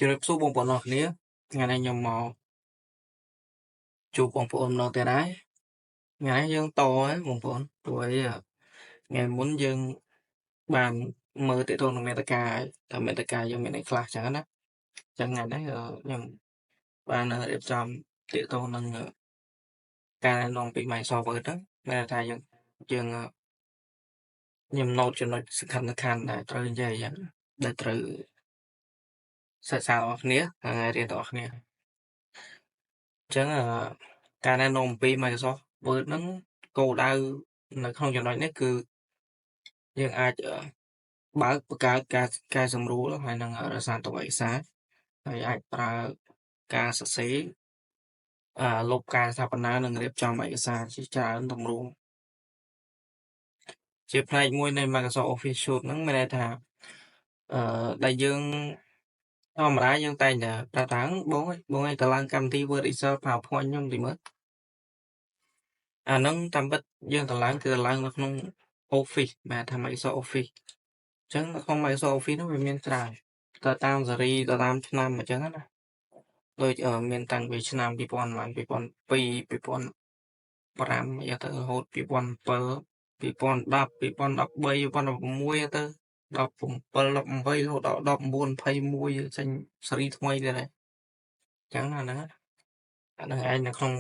ជំរាបសួរបងប្អូនអរគ្នាថ្ងៃនេះខ្ញុំមកជួបបងប្អូនម្ដងទៀតហើយថ្ងៃនេះយើងតហើយបងប្អូនព្រោះអីថ្ងៃមុនយើងបានមើលទាក់ទងនឹងមេត្តាហើយតែមេត្តាយើងមានអីខ្លះចឹងណាចឹងថ្ងៃនេះខ្ញុំបានរៀបចំទាក់ទងនឹងការណែនាំពី Microsoft Word ហ្នឹងដែលថាយើងខ្ញុំ note ចំណុចសំខាន់ៗដែលត្រូវនិយាយដែលត្រូវសិក្សាបងប្អូនគ្នាហើយរៀនបងប្អូនគ្នាចឹងការណែនាំពី Microsoft Word ហ្នឹងគោលដៅនៅក្នុងចំណុចនេះគឺយើងអាចបើកបង្កើតការកែសម្រួលហើយនឹងរក្សាទុកឯកសារហើយអាចប្រើការសរសេរលុបការស្ថាបនានិងរៀបចំឯកសារជាច្រើនទម្រង់ជាផ្នែកមួយនៃ Microsoft Office Suite ហ្នឹងមានន័យថាដែលយើងធម្មតាយើងតែងតែប្រើប្រាស់បងឯងទៅឡើងកម្មវិធី Word Excel PowerPoint ខ្ញុំទីមើលអាហ្នឹងតាមពិតយើងទៅឡើងគឺទៅឡើងនៅក្នុង Office បាទថា Microsoft Office អញ្ចឹងនៅក្នុង Microsoft Office ហ្នឹងវាមានច្រើនទៅតាមស៊េរីទៅតាមឆ្នាំអញ្ចឹងណាដូចមានតាំងពីឆ្នាំ2000 2002 2005យកទៅរហូត2007 2010 2013 2016ទៅ17 18រហូតដល់19 21ចេញស៊េរីថ្មីទៀតហើយអញ្ចឹងអាហ្នឹងឯងនៅក្នុង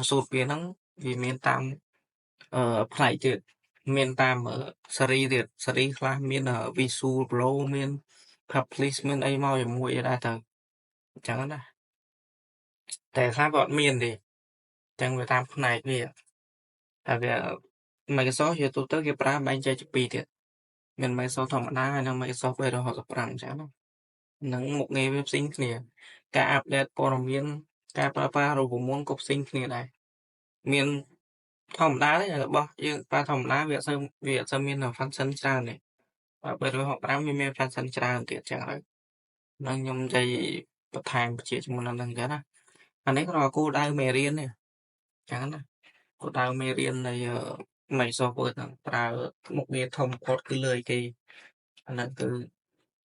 សូត្រវាហ្នឹងវាមានតាមផ្នែកទៀតមានតាមស៊េរីទៀតស៊េរីខ្លះមាន Visual Pro មាន Publish មានអីមកជាមួយដែរទៅអញ្ចឹងណាតែខ្លះក៏អត់មានទេអញ្ចឹងវាតាមផ្នែកវាតែវា Microsoft ជាទូទៅគេប្រើបែងចែកជាពីរទៀតមាន Microsoft ធម្មតាហើយនិង Microsoft 365អញ្ចឹងហ្នឹងមុខងារវាផ្សេងគ្នាការអាប់ដេតព័ត៌មានការប្រើប្រាស់រូបមន្តក៏ផ្សេងគ្នាដែរមានធម្មតាទេរបស់យើងប្រើធម្មតាវាអត់សូវមាន function ច្រើនទេ365វាមាន function ច្រើនទៀតចឹងហើយនឹងខ្ញុំនិយាយបន្ថែមបញ្ជាក់ជាមួយនឹងហ្នឹងចឹងណាអានេះក៏គោលដៅមេរៀននេះចឹងណាគោលដៅមេរៀននៃ Microsoft Word ហ្នឹងប្រើមុខងារធំគាត់គឺលើគេអាហ្នឹងគឺ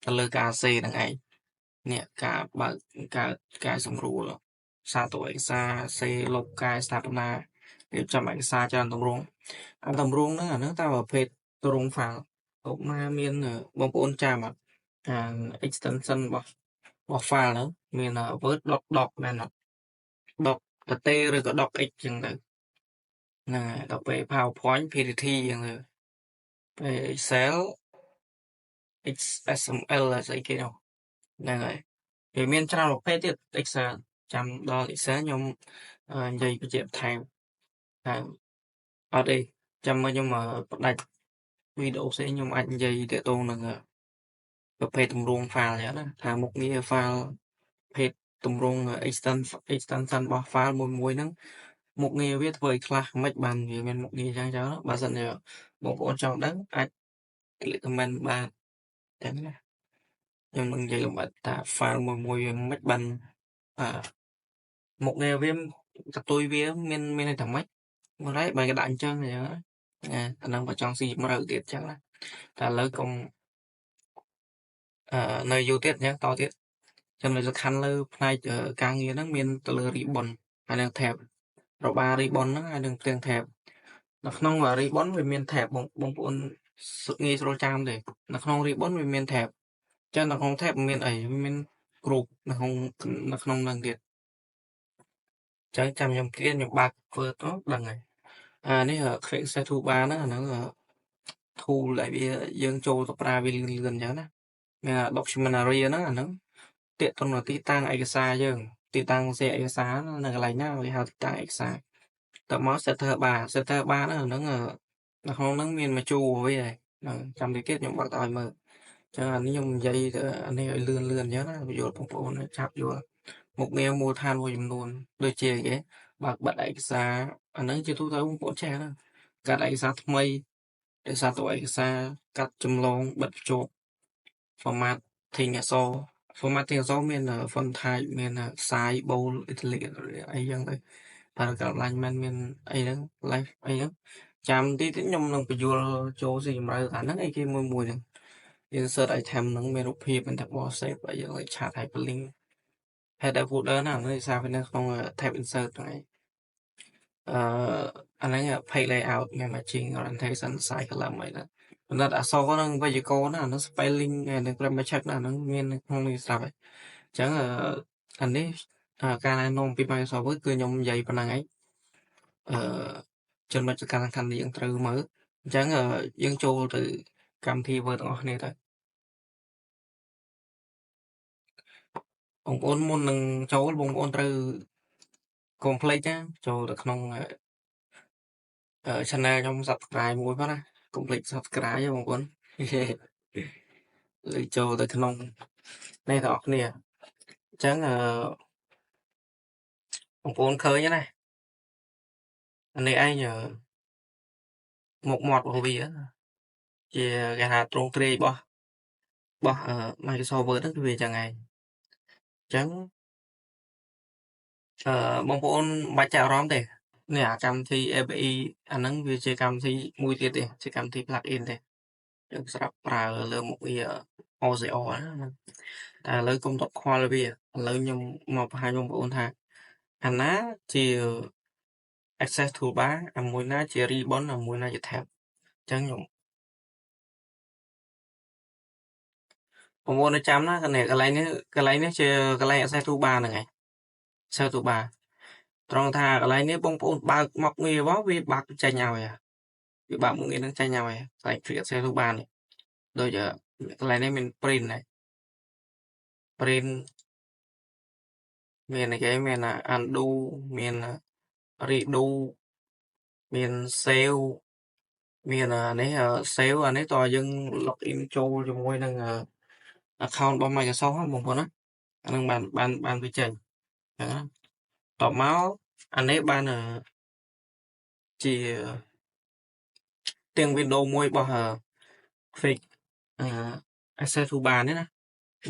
ទៅលើការសេហ្នឹងឯងនេះការបើកការសម្រួលសារតឯកសារសេលុបការស្ថាបនារៀបចំឯកសារច្រើនទម្រង់អាទម្រង់ហ្នឹងអាហ្នឹងតាមប្រភេទទម្រង់ file ឧបមាមានបងប្អូនចាំអត់អា extension របស់ file ហ្នឹងមាន word doc មែនអត់ doc ប្រទេសឬក៏ docx ចឹងទៅហ្នឹងហើយដល់ពេល PowerPoint PPT ចឹងទៅពេល Excel XML ស្អីគេនោះហ្នឹងហើយវាមានច្រើនប្រភេទទៀត Excel ចាំដល់ Excel ខ្ញុំនិយាយបញ្ជាក់បន្ថែមហើយអត់ទេចាំមកខ្ញុំផ្ដាច់វីដេអូផ្សេងខ្ញុំអាចនិយាយទាក់ទងនឹងប្រភេទទម្រង់ file ចឹងណាថាមុខងារ file ប្រភេទទម្រង់ extension របស់ file មួយហ្នឹងមុខងារវាធ្វើឲ្យខ្លះមិនបានវាមានមុខងារចឹងបើសិនជាបងប្អូនចង់ដឹងអាច click comment បានចឹងណាខ្ញុំនឹងនិយាយលម្អិតថា file មួយវាមិនបានមុខងារវាកតុយវាមានន័យថាម៉េចមកហើយបើគេដាក់អញ្ចឹងអាហ្នឹងបើចង់ស៊ីជម្រៅទៀតចឹងណាតែឥឡូវកុំនៅយូរទៀតអញ្ចឹងតទៀតចំណុចសំខាន់លើផ្នែកការងារហ្នឹងមានទៅលើ ribbon ហើយនឹង tab របារ ribbon ហ្នឹងហើយនឹងផ្ទាំង tab នៅក្នុង ribbon វាមាន tab បងប្អូនងាយស្រួលចាំទេនៅក្នុង ribbon វាមាន tab ចឹងនៅក្នុង tab មានអីវាមាន group នៅក្នុងហ្នឹងទៀតចឹងចាំខ្ញុំគ្រាន់ខ្ញុំបើក Word ទៅដឹងហើយនេះ Quick Access Toolbar ហ្នឹងអាហ្នឹងtool ដែលវាយើងចូលទៅប្រើវាលឿនអញ្ចឹងណាមាន document area ហ្នឹងអាហ្នឹងទាក់ទងនឹងទីតាំងឯកសារយើងទីតាំងសេឯកសារនៅកន្លែងណាគេហៅទីតាំងឯកសារតមក setter bar ហ្នឹងនៅក្នុងហ្នឹងមានមួយជួរវាហើយចាំតិចទៀតខ្ញុំបើកទៅឲ្យមើលចឹងអានេះខ្ញុំនិយាយអានេះឲ្យលឿនអញ្ចឹងណាបញ្យល់បងប្អូនចាប់យល់មុខងារមូលដ្ឋានមួយចំនួនដូចជាគេបើកបិទឯកសារអាហ្នឹងជាទូទៅបងប្អូនចេះហ្នឹងកាត់ឯកសារថ្មីឯកសារទៅឯកសារកាត់ចម្លងបិទភ្ជាប់ format ធាងអក្សរ format ធាងអក្សរមាន font type មាន size bold italic អីចឹងទៅparagraph alignment មានអីហ្នឹង left អីហ្នឹងចាំតិចខ្ញុំនឹងបញ្យល់ចូលស៊ីជម្រៅអាហ្នឹងអីគេមួយហ្នឹង insert item ហ្នឹងមានរូបភាពមានតែបោះ save ហើយយើងឲ្យឆាត hyperlink header footer ណានេះសារវានៅក្នុង tab insert ហ្នឹងឯងអាហ្នឹង page layout មាន matching orientation size color អីហ្នឹងប៉ុន្តែអក្សរហ្នឹងវេយ្យាករណ៍ណាអាហ្នឹង spelling ហើយនឹង grammar check ណាអាហ្នឹងមាននៅក្នុងនេះស្រាប់ហើយអញ្ចឹងអានេះការណែនាំពី Microsoft Word គឺខ្ញុំនិយាយប៉ុណ្ណឹងឯងចំណុចសំខាន់ៗដែលយើងត្រូវមើលអញ្ចឹងយើងចូលទៅកម្មវិធី Word ទាំងអស់គ្នាទៅបងប្អូនមុននឹងចូលបងប្អូនត្រូវកុំភ្លេចណាចូលទៅក្នុងchannel ខ្ញុំ subscribe មួយផងណាកុំភ្លេច subscribe ទេបងប្អូនលើចូលទៅក្នុងនេះទាំងអស់គ្នាអញ្ចឹងបងប្អូនឃើញណាអានេះឯងមុខមាត់របស់វាជាគេថាទ្រង់ទ្រាយរបស់Microsoft Word ហ្នឹងគឺវាចឹងឯងអញ្ចឹងបងប្អូនមិនបាច់ចាប់អារម្មណ៍ទេនេះអាកម្មវិធី API អាហ្នឹងវាជាកម្មវិធីមួយទៀតទេជាកម្មវិធី plugin ទេយើងស្រាប់ប្រើលើមុខវា OCR ណាតែឥឡូវកុំតក់ខ្វល់វាឥឡូវខ្ញុំមកបង្ហាញបងប្អូនថាអាណាជា access toolbar អាមួយណាជា ribbon អាមួយណាជា tab អញ្ចឹងខ្ញុំបងប្អូនចាំណាកន្លែងនេះជាកន្លែង access toolbar ហ្នឹងឯង access toolbar ត្រង់ថាកន្លែងនេះបងប្អូនបើកមកងារមកវាបាក់ចេញឲ្យវាបាក់មកងារហ្នឹងចេញឲ្យកន្លែង free access toolbar នេះដូចកន្លែងនេះមាន print ដែរ print មានអីគេមាន undo មាន redo មាន save មាននេះ save អានេះតើយើង login ចូលជាមួយនឹង account របស់ Microsoft បងប្អូនណាអានឹងបានវាចេញអញ្ចឹងណាតបមកអានេះបានជាទាំង window មួយរបស់ fake access toolbar នេះណា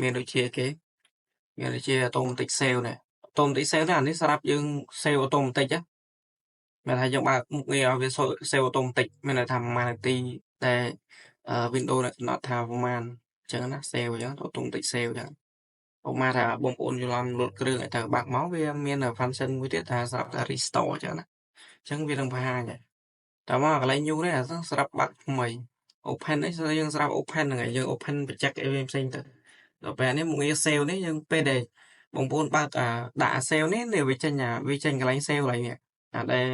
មានដូចជាគេមានដូចជា automatic save នេះ automatic save អានេះសម្រាប់យើង save automatic ណាមានថាយើងបើកមុខងារឲ្យវា save automatic មានន័យថាប្រហែលនាទីតែ Windows កំណត់ថាប្រហែលអញ្ចឹងណា save អញ្ចឹង automatic save អញ្ចឹងឧបមាថាបងប្អូនយល់ឡូតគ្រឿងឲ្យទៅបាក់មកវាមាន function មួយទៀតថាសម្រាប់តែ restore អញ្ចឹងណាអញ្ចឹងវានឹងបង្ហាញតែមកកន្លែង new នេះអាសម្រាប់បាក់ថ្មី open នេះយើងស្រាប់ open ហ្នឹងហើយយើង open បញ្ជាក់អីផ្សេងទៅដល់ពេលនេះមុខងារ save នេះយើងពេលដែលបងប្អូនបើកដាក់ save នេះវាចេញកន្លែង save កន្លែងនេះអាដែល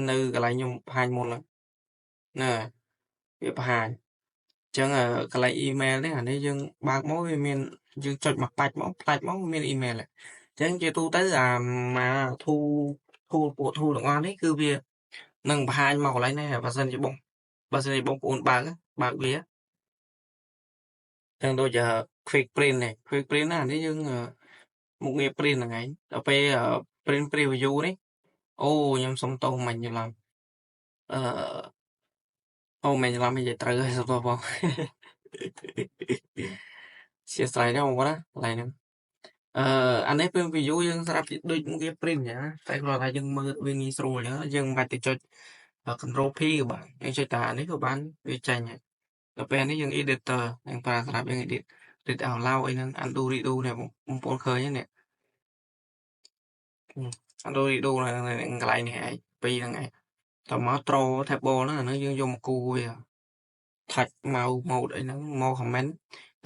នៅកន្លែងខ្ញុំបង្ហាញមុនហ្នឹងណាវាបង្ហាញអញ្ចឹងកន្លែង email នេះអានេះយើងបើកមកវាមានយើងចុចមកផ្លាច់មកមាន email អញ្ចឹងជាទូទៅមកទូទាំងអស់នេះគឺវានឹងបង្ហាញមកកន្លែងនេះបើសិនជាបងប្អូនបើកវាចឹងដូចquick print នេះ quick print ណានេះយើងមុខងារ print ហ្នឹងឯងដល់ពេល print preview នេះអូខ្ញុំសុំទោសមិញច្រឡំមិនច្រឡំនិយាយត្រូវហើយសុំទោសបងជាស្រ័យណាបងប្អូនណាកន្លែងហ្នឹងអានេះ preview យើងស្រាប់ដូចមុខងារ print អញ្ចឹងណាតែគ្រាន់តែយើងមើលវាងាយស្រួលអញ្ចឹងយើងមិនបាច់ទៅចុច control P ក៏បានយើងចុចតានេះក៏បានវាចេញហើយដល់ពេលនេះយើង editor យើងប្រើសម្រាប់យើង edit allow អីហ្នឹង undo redo នេះបងប្អូនឃើញទេនេះ undo redo ហ្នឹងកន្លែងនេះឯងពីរហ្នឹងឯងតមក draw table ហ្នឹងអាហ្នឹងយើងយកមកគូវា touch mouse mode អីហ្នឹងមក comment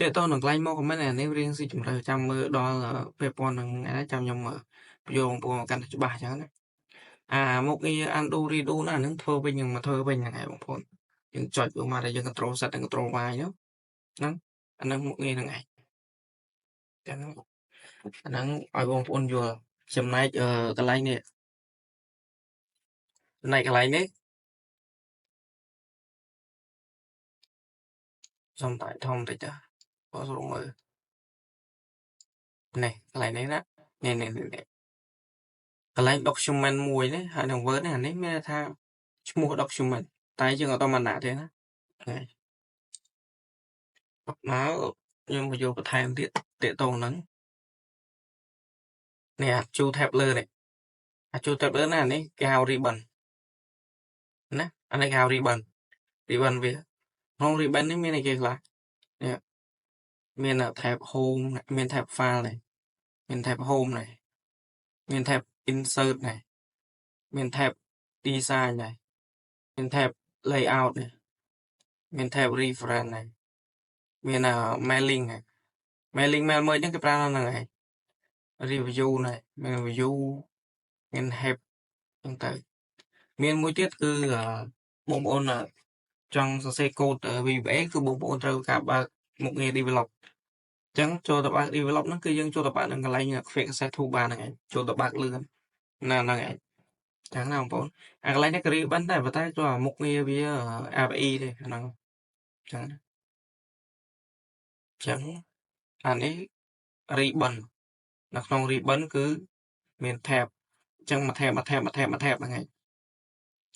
តើតើនឹងកន្លែងមក comment អានេះរៀងស៊ីជម្រៅចាំមើលដល់ពេលប៉ុណ្្នឹងចាំខ្ញុំបញ្យល់បងប្អូនកាន់តែច្បាស់អញ្ចឹងណាមុខងារ undo redo ណាហ្នឹងធ្វើវិញហ្នឹងមកធ្វើវិញហ្នឹងឯងបងប្អូនយើងចុចមកតែយើង control Z និង control Y ហ្នឹងអាហ្នឹងមុខងារហ្នឹងឯងចឹងអាហ្នឹងឲ្យបងប្អូនយល់ចំណែកកន្លែងនេះសុំតែធំតិចបងស្រួលមើលនេះកន្លែងនេះណានេះកន្លែង document មួយនេះហើយនឹង Word នេះអានេះមានថាឈ្មោះ document តែយើងអត់តមកដាក់ទេណាហ្នឹងមកខ្ញុំបញ្យល់បន្ថែមទៀតតេតងហ្នឹងនេះអាជួ tab លើនេះអាជួ tab លើណានេះគេហៅ ribbon ណាអានេះគេហៅ ribbon វាក្នុង ribbon នេះមានអីគេខ្លះនេះ មានtab home này, មាន tab file này, មាន tab home này, មាន tab insert này, មាន tab design này, មាន tab layout này, មាន tab reference này, មានmailing này, mailing mail មួយហ្នឹងគេប្រើនៅហ្នឹងហើយ review này, មាន view មាន help ហ្នឹងទៅមានមួយទៀតគឺបងប្អូនចង់សរសេរកូដ VBA គឺបងប្អូនត្រូវការបើកមុខងារ develop អញ្ចឹងចូលទៅបើក develop ហ្នឹងគឺយើងចូលទៅបើកនឹងកន្លែង quick access toolbar ហ្នឹងឯងចូលទៅបើកលឿនណាហ្នឹងឯងអញ្ចឹងណាបងប្អូនអាកន្លែងនេះក៏ ribbon ដែរប៉ុន្តែចូលមុខងារវា API ទេហ្នឹងអញ្ចឹងអានេះ ribbon នៅក្នុង ribbon គឺមាន tab អញ្ចឹងមួយ tab ហ្នឹងឯង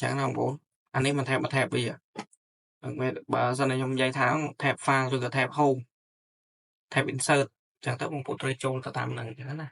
ចឹងណាបងប្អូនអានេះមិន tab វាបើសិនខ្ញុំនិយាយថា tab file ឬក៏ tab home tab insert ចឹងទៅបងប្អូនត្រូវចូលទៅតាមហ្នឹងចឹងណា